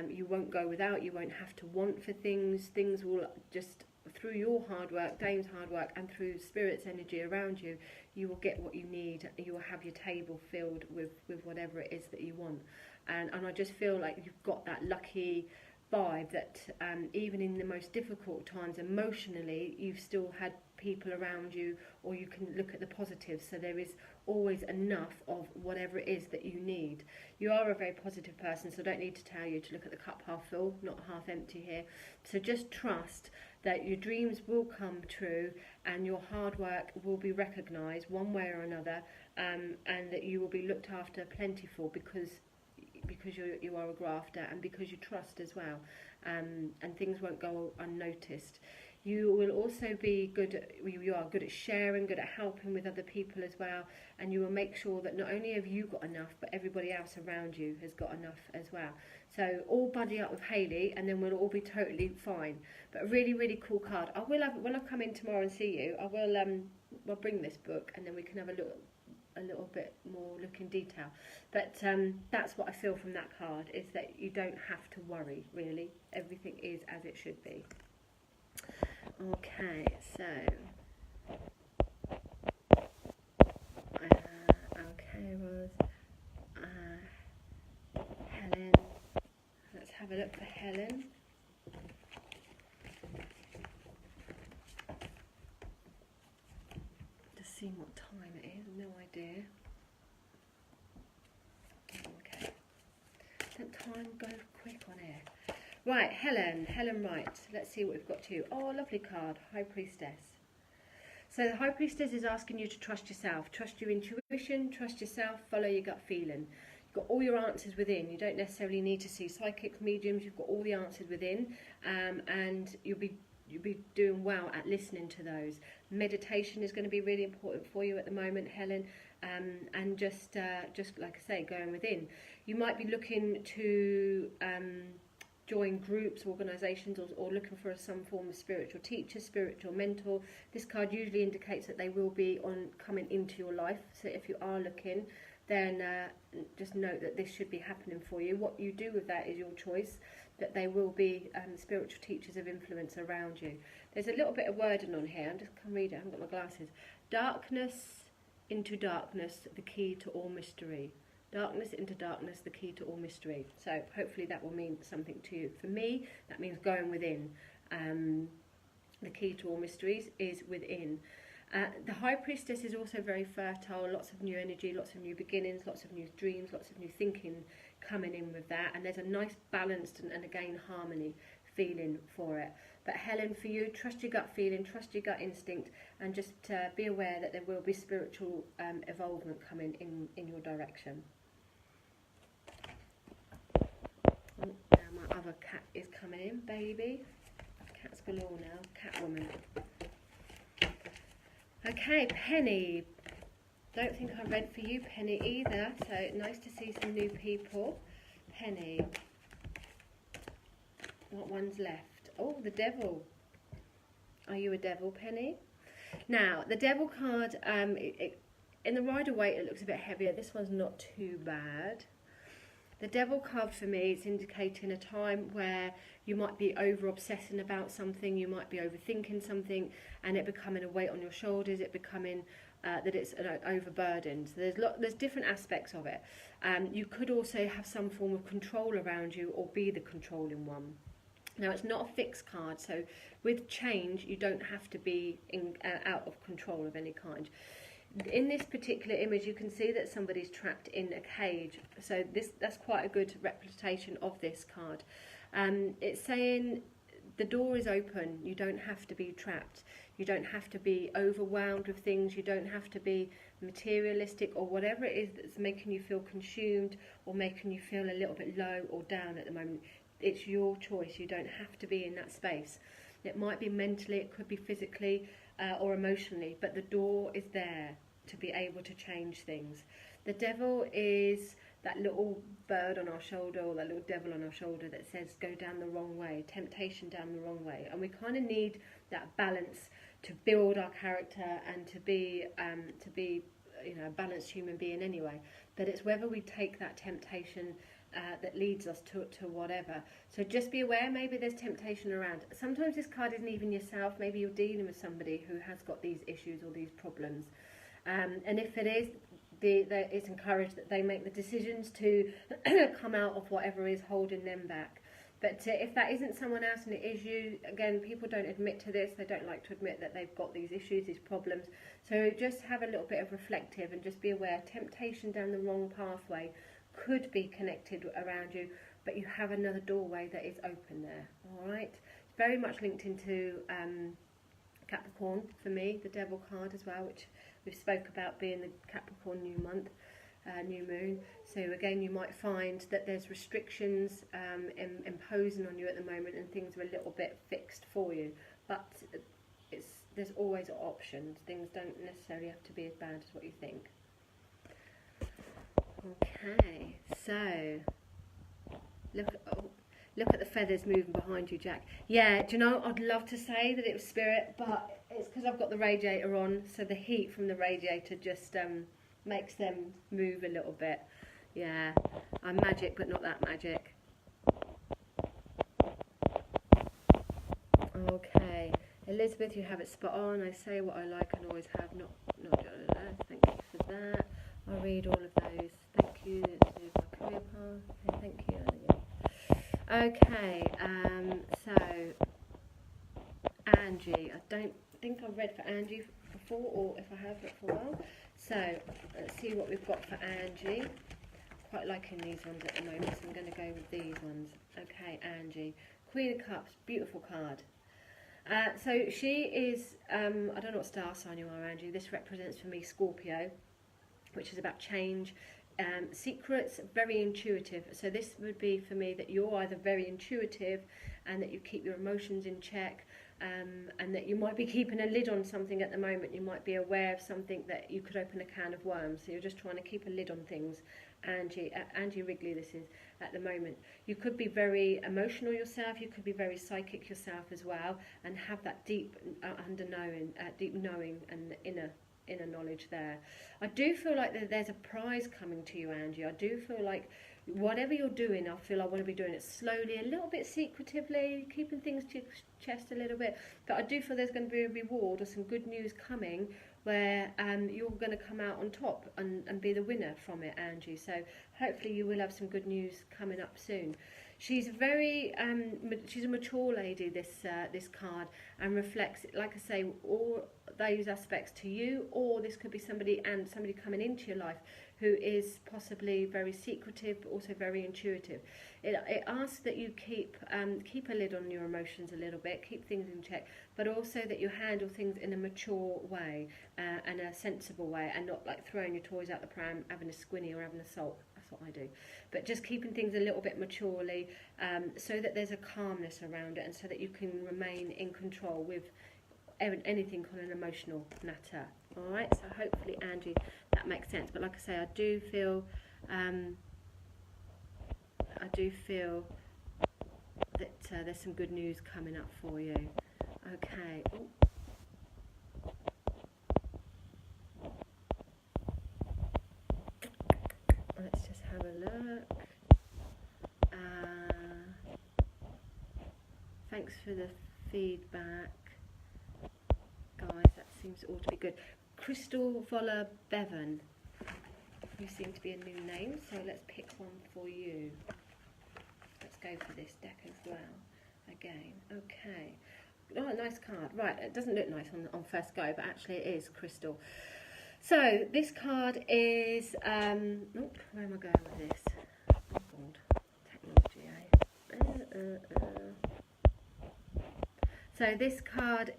You won't go without, you won't have to want for things. Things will just, through your hard work, Dame's hard work, and through Spirit's energy around you, you will get what you need. You will have your table filled with whatever it is that you want. And I just feel like you've got that lucky vibe that even in the most difficult times emotionally, you've still had people around you, or you can look at the positives. So there is always enough of whatever it is that you need. You are a very positive person, so I don't need to tell you to look at the cup half full, not half empty here. So just trust that your dreams will come true and your hard work will be recognised one way or another, and that you will be looked after plentiful because you are a grafter, and because you trust as well, and things won't go unnoticed. You will also be you are good at sharing, good at helping with other people as well, and you will make sure that not only have you got enough, but everybody else around you has got enough as well. So all buddy up with Hayley, and then we'll all be totally fine. But a really, really cool card. I will have, when I come in tomorrow and see you, I will I'll bring this book, and then we can have a little bit more look in detail. But that's what I feel from that card, is that you don't have to worry, really. Everything is as it should be. Okay, so Rose, Helen. Let's have a look for Helen. Just seeing what time it is, no idea. Okay, don't time go quick on here. Right, Helen Wright. Let's see what we've got to you. Oh, lovely card, High Priestess. So the High Priestess is asking you to trust yourself, trust your intuition, trust yourself, follow your gut feeling. You've got all your answers within. You don't necessarily need to see psychics, mediums. You've got all the answers within, and you'll be doing well at listening to those. Meditation is going to be really important for you at the moment, Helen, and just like I say, going within. You might be looking to join groups, organisations, or looking for some form of spiritual teacher, spiritual mentor. This card usually indicates that they will be coming into your life. So if you are looking, then just note that this should be happening for you. What you do with that is your choice. that they will be spiritual teachers of influence around you. There's a little bit of wording on here. I'm just going to read it. I haven't got my glasses. Darkness into darkness, the key to all mystery. Darkness into darkness, the key to all mystery. So hopefully that will mean something to you. For me, that means going within. The key to all mysteries is within. The High Priestess is also very fertile, lots of new energy, lots of new beginnings, lots of new dreams, lots of new thinking coming in with that, and there's a nice balanced and again harmony feeling for it. But Helen, for you, trust your gut feeling, trust your gut instinct, and just be aware that there will be spiritual evolvement coming in your direction. Oh, now my other cat is coming in, baby. Cats galore now, Catwoman. Okay, Penny. Don't think I read for you, Penny, either. So nice to see some new people. Penny. What one's left? Oh, the Devil. Are you a Devil, Penny? Now, the Devil card, in the Rider-Waite it looks a bit heavier. This one's not too bad. The Devil card for me is indicating a time where you might be over-obsessing about something, you might be overthinking something, and it becoming a weight on your shoulders, it becoming that it's overburdened. So there's different aspects of it. You could also have some form of control around you or be the controlling one. Now, it's not a fixed card, so with change, you don't have to be out of control of any kind. In this particular image, you can see that somebody's trapped in a cage. So that's quite a good representation of this card. It's saying the door is open. You don't have to be trapped. You don't have to be overwhelmed with things. You don't have to be materialistic or whatever it is that's making you feel consumed or making you feel a little bit low or down at the moment. It's your choice. You don't have to be in that space. It might be mentally, it could be physically or emotionally, but the door is there to be able to change things. The Devil is that little bird on our shoulder, or that little devil on our shoulder that says go down the wrong way, temptation down the wrong way. And we kind of need that balance to build our character and to be a balanced human being anyway. But it's whether we take that temptation that leads us to whatever. So just be aware, maybe there's temptation around. Sometimes this card isn't even yourself. Maybe you're dealing with somebody who has got these issues or these problems. And if it is, it's encouraged that they make the decisions to come out of whatever is holding them back. But if that isn't someone else and it is you, again, people don't admit to this. They don't like to admit that they've got these issues, these problems. So just have a little bit of reflective and just be aware. Temptation down the wrong pathway could be connected around you, but you have another doorway that is open there. All right? It's very much linked into Capricorn for me, the Devil card as well, which we've spoke about being the Capricorn new month, new moon. So again, you might find that there's restrictions imposing on you at the moment, and things are a little bit fixed for you. But there's always options. Things don't necessarily have to be as bad as what you think. Okay, so look at the feathers moving behind you, Jack. Yeah, do you know, I'd love to say that it was spirit, but it's because I've got the radiator on, so the heat from the radiator just makes them move a little bit. Yeah, I'm magic, but not that magic. Okay, Elizabeth, you have it spot on. I say what I like and always have, not. Thank you for that. I'll read all of those. Thank you. There's my career path. Okay, thank you. Okay, so Angie. I don't think I've read for Angie before, or if I have, not for a while. So let's see what we've got for Angie. Quite liking these ones at the moment, so I'm going to go with these ones. Okay, Angie. Queen of Cups, beautiful card. So she is, I don't know what star sign you are, Angie. This represents for me Scorpio, which is about change. Secrets, very intuitive. So this would be for me that you're either very intuitive and that you keep your emotions in check, and that you might be keeping a lid on something at the moment. You might be aware of something that you could open a can of worms. So you're just trying to keep a lid on things. Angie Wrigley, this is at the moment. You could be very emotional yourself. You could be very psychic yourself as well, and have that deep knowing and inner knowledge there. I do feel like there's a prize coming to you, Angie. I do feel like whatever you're doing, I feel I want to be doing it slowly, a little bit secretively, keeping things to your chest a little bit. But I do feel there's going to be a reward or some good news coming where you're going to come out on top and be the winner from it, Angie. So hopefully you will have some good news coming up soon. She's very, she's a mature lady, this card, and reflects, like I say, all those aspects to you, or this could be somebody coming into your life who is possibly very secretive, but also very intuitive. It asks that you keep a lid on your emotions a little bit, keep things in check, but also that you handle things in a mature way and a sensible way, and not like throwing your toys out the pram, having a squinny or having a sulk. That's what I do. But just keeping things a little bit maturely, so that there's a calmness around it, and so that you can remain in control with anything on an emotional matter. All right, so hopefully, Angie, that makes sense. But like I say, I do feel that there's some good news coming up for you. Okay. Ooh. Let's just have a look. Thanks for the feedback, guys. That seems all to be good. Crystal Voller Bevan. You seem to be a new name, so let's pick one for you. Let's go for this deck as well. Again, okay. Oh, nice card. Right, it doesn't look nice on first go, but actually it is Crystal. So this card is, where am I going with this? Oh God, technology, So this card,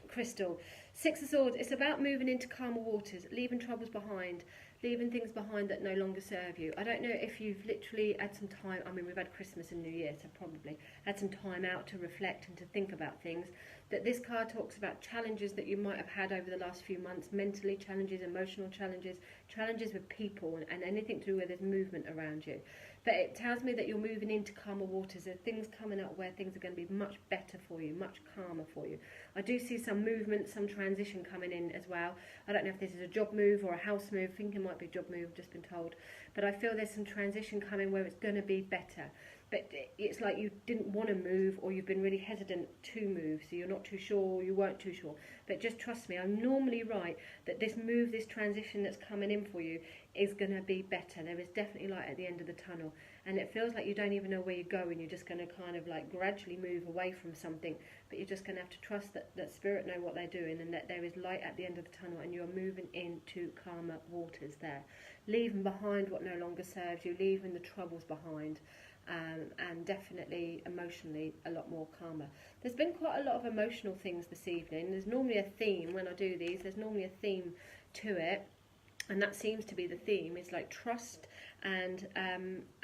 Crystal, Six of Swords, it's about moving into calmer waters, leaving troubles behind, leaving things behind that no longer serve you. I don't know if you've literally had some time, I mean we've had Christmas and New Year, so probably had some time out to reflect and to think about things. That this card talks about challenges that you might have had over the last few months, mentally challenges, emotional challenges, challenges with people, and anything to do where there's movement around you. But it tells me that you're moving into calmer waters. There are things coming up where things are going to be much better for you, much calmer for you. I do see some movement, some transition coming in as well. I don't know if this is a job move or a house move. I think it might be a job move, I've just been told. But I feel there's some transition coming where it's going to be better. But it's like you didn't want to move, or you've been really hesitant to move, so you're not too sure, or you weren't too sure. But just trust me, I'm normally right that this move, this transition that's coming in for you is going to be better. There is definitely light at the end of the tunnel, and it feels like you don't even know where you're going. You're just going to kind of like gradually move away from something, but you're just going to have to trust that Spirit know what they're doing, and that there is light at the end of the tunnel, and you're moving into calmer waters there. Leaving behind what no longer serves you, leaving the troubles behind. And definitely emotionally a lot more calmer. There's been quite a lot of emotional things this evening. There's normally a theme when I do these. There's normally a theme to it, and that seems to be the theme. It's like trust and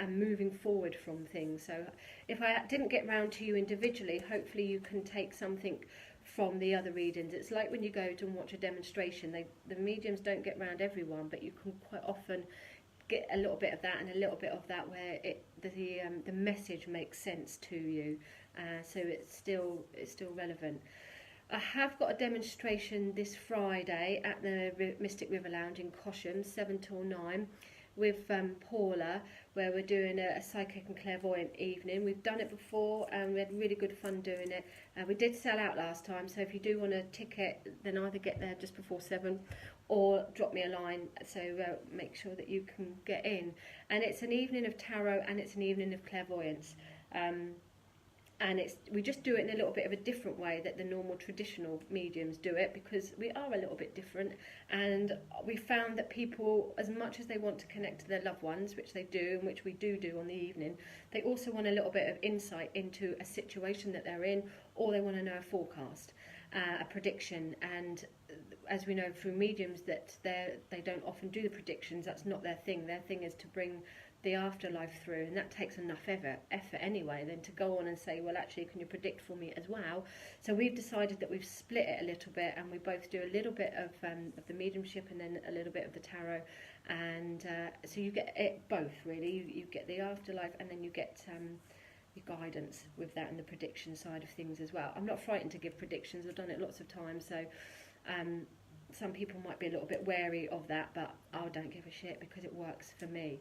moving forward from things. So if I didn't get round to you individually, hopefully you can take something from the other readings. It's like when you go to watch a demonstration. The mediums don't get round everyone, but you can quite often get a little bit of that and a little bit of that where the message makes sense to you, so it's still relevant. I have got a demonstration this Friday at the Mystic River Lounge in Cosham, 7 till 9, with Paula, where we're doing a psychic and clairvoyant evening. We've done it before and we had really good fun doing it. We did sell out last time, so if you do want a ticket, then either get there just before 7 or drop me a line, so make sure that you can get in. And it's an evening of tarot and it's an evening of clairvoyance. And we just do it in a little bit of a different way that the normal traditional mediums do it, because we are a little bit different, and we found that people, as much as they want to connect to their loved ones, which they do and which we do on the evening, they also want a little bit of insight into a situation that they're in, or they want to know a forecast, a prediction. And as we know through mediums that they don't often do the predictions. That's not their thing. Their thing is to bring the afterlife through, and that takes enough effort anyway, then to go on and say, well, actually, can you predict for me as well? So we've decided that we've split it a little bit, and we both do a little bit of the mediumship and then a little bit of the tarot, and so you get it both, really. You get the afterlife, and then you get your guidance with that and the prediction side of things as well. I'm not frightened to give predictions. I've done it lots of times, so some people might be a little bit wary of that, but I don't give a shit because it works for me.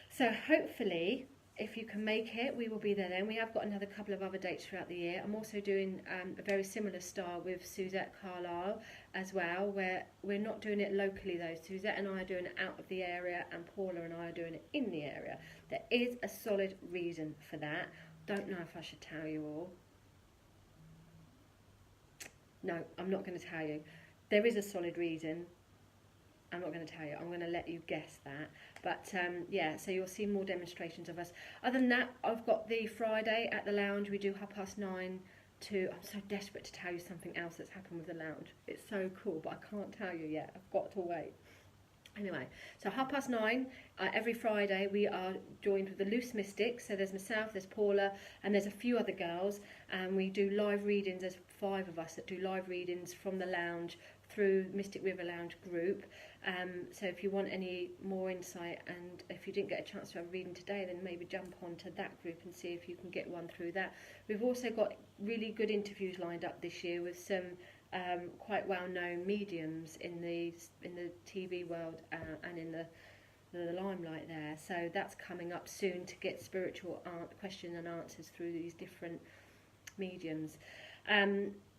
So hopefully, if you can make it, we will be there then. We have got another couple of other dates throughout the year. I'm also doing a very similar style with Suzette Carlisle as well, where we're not doing it locally though. Suzette and I are doing it out of the area, and Paula and I are doing it in the area. There is a solid reason for that. Don't know if I should tell you all. No, I'm not going to tell you. There is a solid reason. I'm not going to tell you. I'm going to let you guess that. But yeah, so you'll see more demonstrations of us. Other than that, I've got the Friday at the lounge. We do 9:30 to... I'm so desperate to tell you something else that's happened with the lounge. It's so cool, but I can't tell you yet. I've got to wait. Anyway, so 9:30 every Friday we are joined with the Loose Mystics. So there's myself, there's Paula, and there's a few other girls, and we do live readings. There's 5 of us that do live readings from the lounge through Mystic River Lounge group. So if you want any more insight, and if you didn't get a chance to have a reading today, then maybe jump onto that group and see if you can get one through that. We've also got really good interviews lined up this year with some quite well-known mediums in the TV world and in the limelight there. So that's coming up soon, to get spiritual question and answers through these different mediums.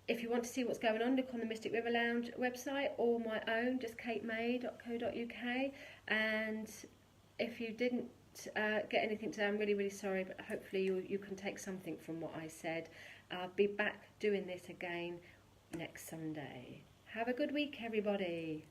If you want to see what's going on, look on the Mystic River Lounge website, or my own, just katemay.co.uk. And if you didn't get anything today, I'm really, really sorry, but hopefully you can take something from what I said. I'll be back doing this again next Sunday. Have a good week, everybody.